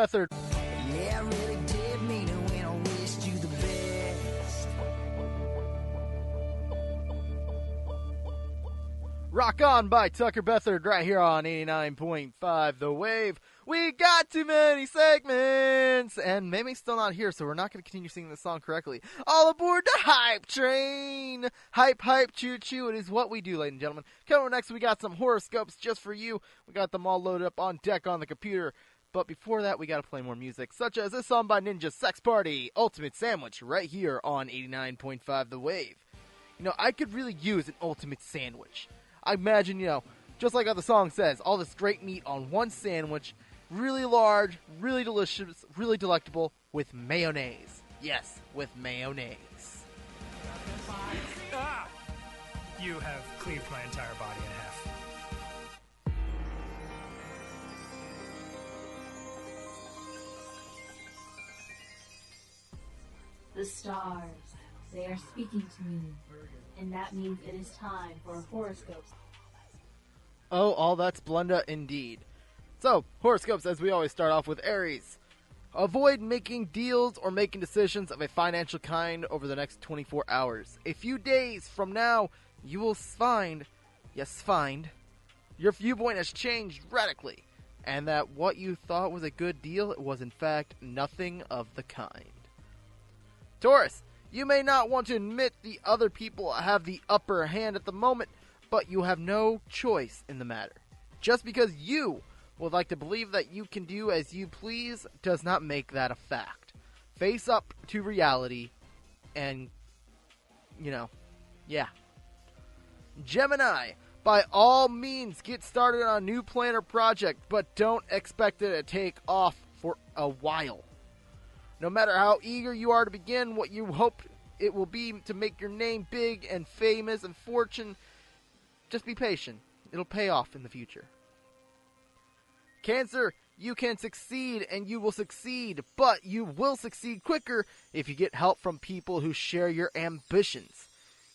Bethard. Yeah, I really did mean it when I wished you the best. Rock On by Tucker Bethard right here on 89.5 The Wave. We got too many segments, and Mamie's still not here, so we're not going to continue singing the song correctly. All aboard the hype train! Hype, hype, choo-choo, it is what we do, ladies and gentlemen. Coming up next, we got some horoscopes just for you. We got them all loaded up on deck on the computer. But before that, we got to play more music, such as this song by Ninja Sex Party, Ultimate Sandwich, right here on 89.5 The Wave. You know, I could really use an ultimate sandwich. I imagine, you know, just like how the song says, all this great meat on one sandwich, really large, really delicious, really delectable, with mayonnaise. Yes, with mayonnaise. Ah! You have cleaved my entire body in half. The stars, they are speaking to me, and that means it is time for horoscopes. Oh, all that's Blenda indeed. So, horoscopes, as we always start off with Aries. Avoid making deals or making decisions of a financial kind over the next 24 hours. A few days from now, you will find, your viewpoint has changed radically, and that what you thought was a good deal was in fact nothing of the kind. Taurus, you may not want to admit the other people have the upper hand at the moment, but you have no choice in the matter. Just because you would like to believe that you can do as you please does not make that a fact. Face up to reality and, yeah. Gemini, by all means get started on a new plan or project, but don't expect it to take off for a while. No matter how eager you are to begin what you hope it will be to make your name big and famous and fortune, just be patient. It'll pay off in the future. Cancer, you can succeed and you will succeed, but you will succeed quicker if you get help from people who share your ambitions.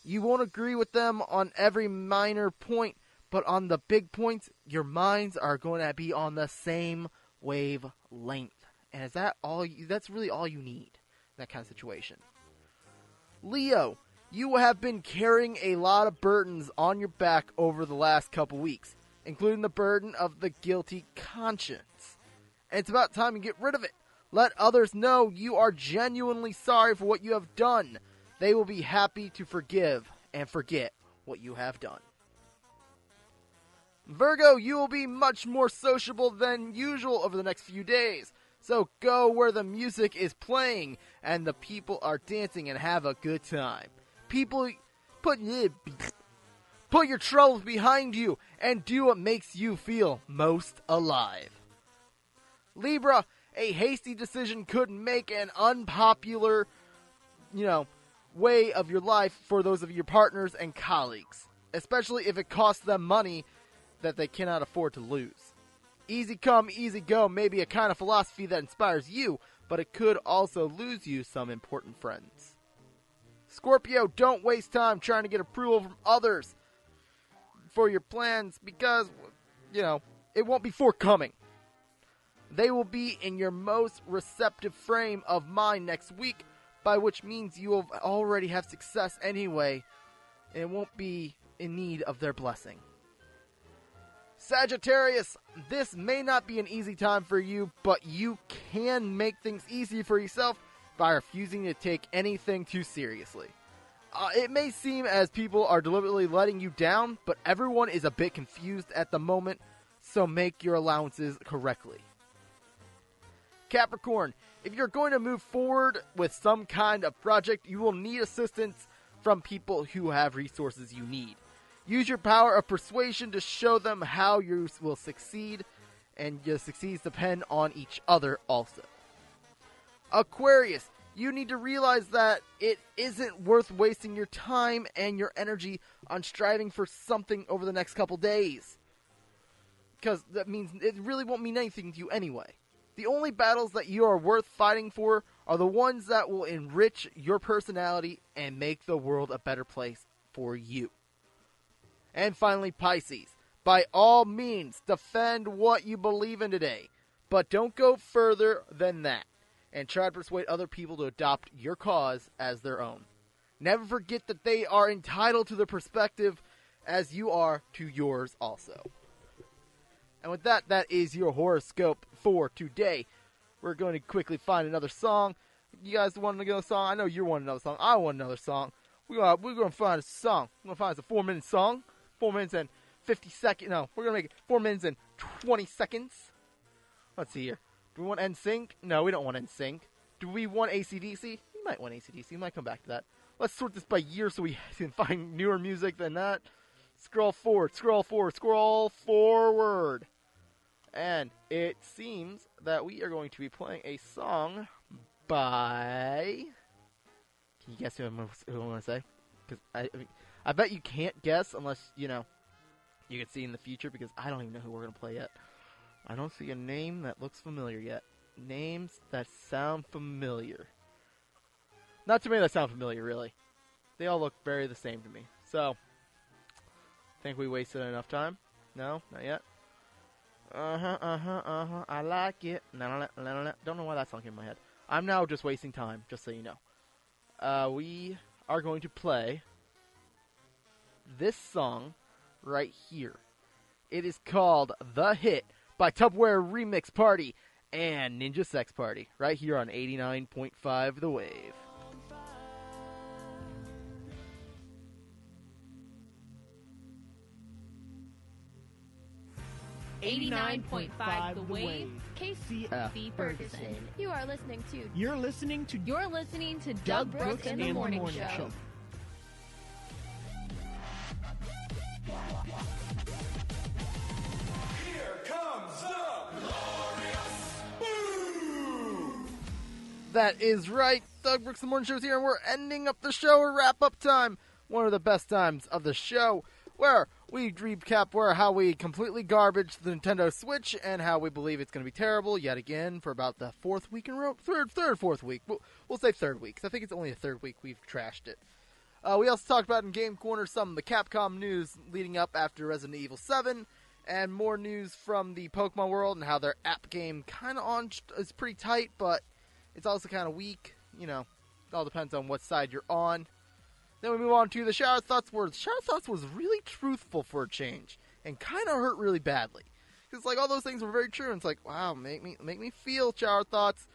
You won't agree with them on every minor point, but on the big points, your minds are going to be on the same wavelength. And is that all? That's really all you need in that kind of situation. Leo, you have been carrying a lot of burdens on your back over the last couple weeks, including the burden of the guilty conscience. And it's about time you get rid of it. Let others know you are genuinely sorry for what you have done. They will be happy to forgive and forget what you have done. Virgo, you will be much more sociable than usual over the next few days. So go where the music is playing and the people are dancing and have a good time. People, put your troubles behind you and do what makes you feel most alive. Libra, a hasty decision could make an unpopular, way of your life for those of your partners and colleagues, especially if it costs them money that they cannot afford to lose. Easy come, easy go may be a kind of philosophy that inspires you, but it could also lose you some important friends. Scorpio, don't waste time trying to get approval from others for your plans because, it won't be forthcoming. They will be in your most receptive frame of mind next week, by which means you will already have success anyway, and won't be in need of their blessing. Sagittarius, this may not be an easy time for you, but you can make things easy for yourself by refusing to take anything too seriously. It may seem as people are deliberately letting you down, but everyone is a bit confused at the moment, so make your allowances correctly. Capricorn, if you're going to move forward with some kind of project, you will need assistance from people who have resources you need. Use your power of persuasion to show them how you will succeed, and your succeeds depend on each other also. Aquarius, you need to realize that it isn't worth wasting your time and your energy on striving for something over the next couple days. Because that means it really won't mean anything to you anyway. The only battles that you are worth fighting for are the ones that will enrich your personality and make the world a better place for you. And finally, Pisces. By all means, defend what you believe in today. But don't go further than that, and try to persuade other people to adopt your cause as their own. Never forget that they are entitled to their perspective as you are to yours also. And with that, that is your horoscope for today. We're going to quickly find another song. You guys want another song? I know you want another song. I want another song. We're going to find a song. We're going to find us a 4-minute song. 4 minutes and 50 seconds. No, we're going to make it 4 minutes and 20 seconds. Let's see here. Do we want NSYNC? No, we don't want NSYNC. Do we want AC/DC? We might want AC/DC. We might come back to that. Let's sort this by year so we can find newer music than that. Scroll forward, scroll forward, scroll forward. And it seems that we are going to be playing a song by... Can you guess who I'm going to say? Because I bet you can't guess unless, you can see in the future, because I don't even know who we're going to play yet. I don't see a name that looks familiar yet. Names that sound familiar. Not too many that sound familiar, really. They all look very the same to me. So, think we wasted enough time? No, not yet. I like it. Don't know why that song came in my head. I'm now just wasting time, just so you know. We are going to play this song right here. It is called The Hit by Tupperware Remix Party and Ninja Sex Party, right here on 89.5 The Wave. 89.5 The Wave, KCFB Ferguson. You are listening to... You're listening to Doug Brooks and the Morning Show. Here comes the glorious Boo! That is right. Doug Brooks and the Morning Show is here, and we're ending up the show. Or wrap-up time. One of the best times of the show, where we recap how we completely garbaged the Nintendo Switch and how we believe it's going to be terrible yet again for about the fourth week in a row. Fourth week. We'll say third week, because I think it's only the third week we've trashed it. We also talked about in Game Corner some of the Capcom news leading up after Resident Evil 7, and more news from the Pokemon world and how their app game kind of is pretty tight, but it's also kind of weak. It all depends on what side you're on. Then we move on to the Shower Thoughts, where the Shower Thoughts was really truthful for a change, and kind of hurt really badly. Because all those things were very true, and it's like, wow, make me feel, Shower Thoughts.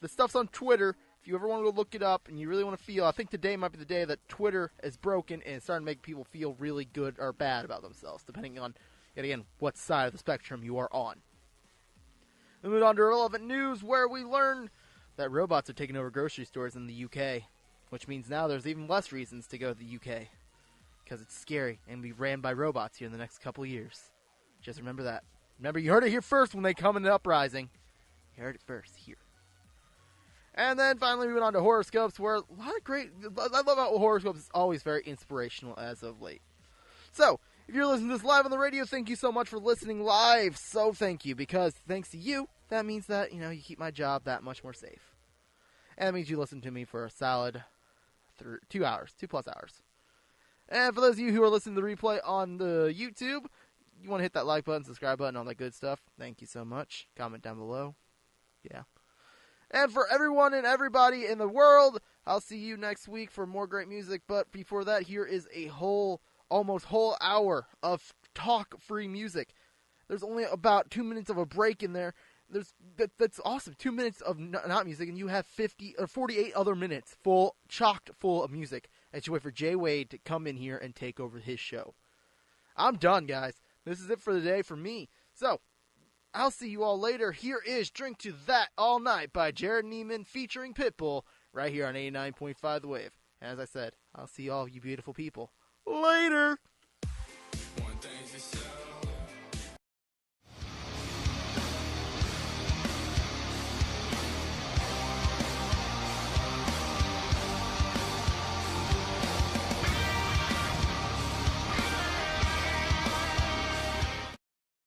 The stuff's on Twitter. If you ever want to go look it up, and you really want to feel, I think today might be the day that Twitter is broken, and it's starting to make people feel really good or bad about themselves, depending on, yet again, what side of the spectrum you are on. We move on to relevant news, where we learn that robots are taking over grocery stores in the UK. Which means now there's even less reasons to go to the UK. Because it's scary and be ran by robots here in the next couple of years. Just remember that. Remember, you heard it here first when they come in the uprising. You heard it first here. And then finally we went on to horoscopes, where a lot of great... I love how horoscopes is always very inspirational as of late. So, if you're listening to this live on the radio, thank you so much for listening live. So thank you, because thanks to you, that means that, you keep my job that much more safe. And that means you listen to me for a solid... 2 hours, 2+ hours. And for those of you who are listening to the replay on the YouTube, you want to hit that like button, subscribe button, all that good stuff. Thank you so much. Comment down below. Yeah. And for everyone and everybody in the world, I'll see you next week for more great music. But before that, here is a almost whole hour of talk-free music. There's only about 2 minutes of a break in there. That's awesome. 2 minutes of not music, and you have 50 or 48 other minutes chocked full of music as you wait for Jay Wade to come in here and take over his show. I'm done, guys. This is it for the day for me. So, I'll see you all later. Here is Drink to That All Night by Jared Neiman featuring Pitbull right here on 89.5 The Wave. And as I said, I'll see all you beautiful people later. One thing for sure.